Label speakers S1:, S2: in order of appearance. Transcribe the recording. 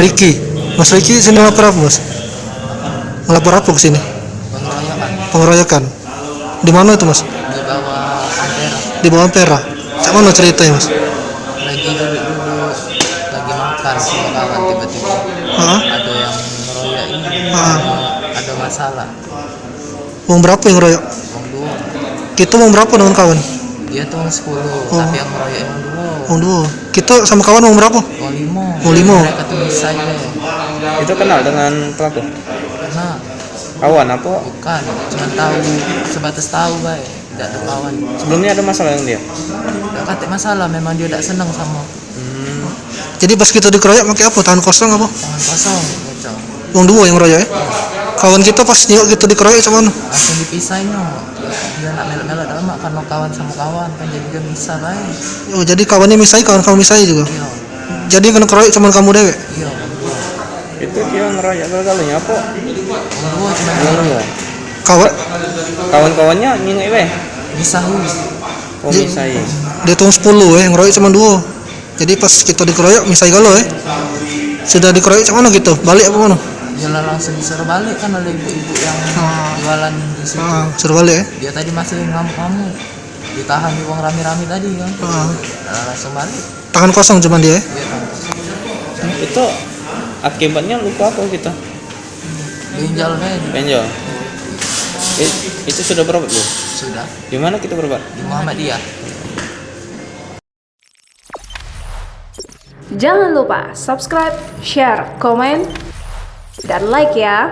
S1: Ricky. Mas Ricky sini lapor apa, Mas? Melapor apa ke sini?
S2: pengeroyokan
S1: Pengeroyokan. Di mana itu, Mas?
S2: di bawah Ampera.
S1: Di bawah Ampera. Cak mana ceritanya, Mas?
S2: Lagi duduk-duduk lagi makan sama kawan, tiba-tiba
S1: Heeh.
S2: ada yang ngeroyok ini,
S1: Heeh.
S2: ada masalah.
S1: Wong berapa yang ngeroyok?
S2: Wong dua,
S1: Kita wong berapa dengan kawan?
S2: dia tuh wong 10, tapi yang ngeroyok yang dua
S1: Wong dua. Kita sama kawan wong berapa?
S2: wong 5.
S1: Wong 5.
S2: Mereka tuh bisa deh,
S3: Itu kenal dengan pelaku?
S2: karena
S3: Kawan apa?
S2: bukan cuma tahu, sebatas tahu baik, tidak ada kawan.
S3: Sebelumnya ada masalah dengan dia?
S2: Tidak kata masalah, memang dia tidak senang sama aku.
S1: Jadi pas kita dikeroyok pakai apa? Tangan kosong apa?
S2: Tangan kosong bocor,
S1: Wong dua yang ngeroyok ya? Kawan kita pas nyok kita dikeroyok cuman
S2: langsung dipisahin no. Dia nak melak-melak dalam karena kawan sama kawan kan, jadi dia bisa baik.
S1: oh, jadi kawannya misai, kawan kamu misai juga.
S2: Iya,
S1: Jadi kena keroyok cuman kamu dewek.
S2: iya.
S3: Itu dia ngeroyak kali-kalinya apa?
S2: Wong dua cuma
S3: Dua.
S1: Kawan
S3: Kawan-kawannya nyingek weh.
S2: bisa
S3: Oh misai.
S1: dia tuh 10 ngeroyok cuman dua. Jadi pas kita dikeroyok misai galo sudah dikeroyok cuman gitu. Balik apa mana?
S2: jalan langsung disuruh balik kan oleh ibu-ibu yang jualan di situ.
S1: Suruh balik ya.
S2: Dia tadi masih ngamuk-ngamuk, ditahan di uang rame-rame tadi kan. Langsung balik.
S1: Tangan kosong cuman dia.
S2: Dia kan
S3: Itu akibatnya luka apa kita?
S2: benjol kan.
S3: Benjol. Itu sudah berobat belum?
S2: Sudah
S3: Di mana kita berobat?
S2: di Muhammadiyah.
S4: Jangan lupa subscribe, share, komen, dan like ya.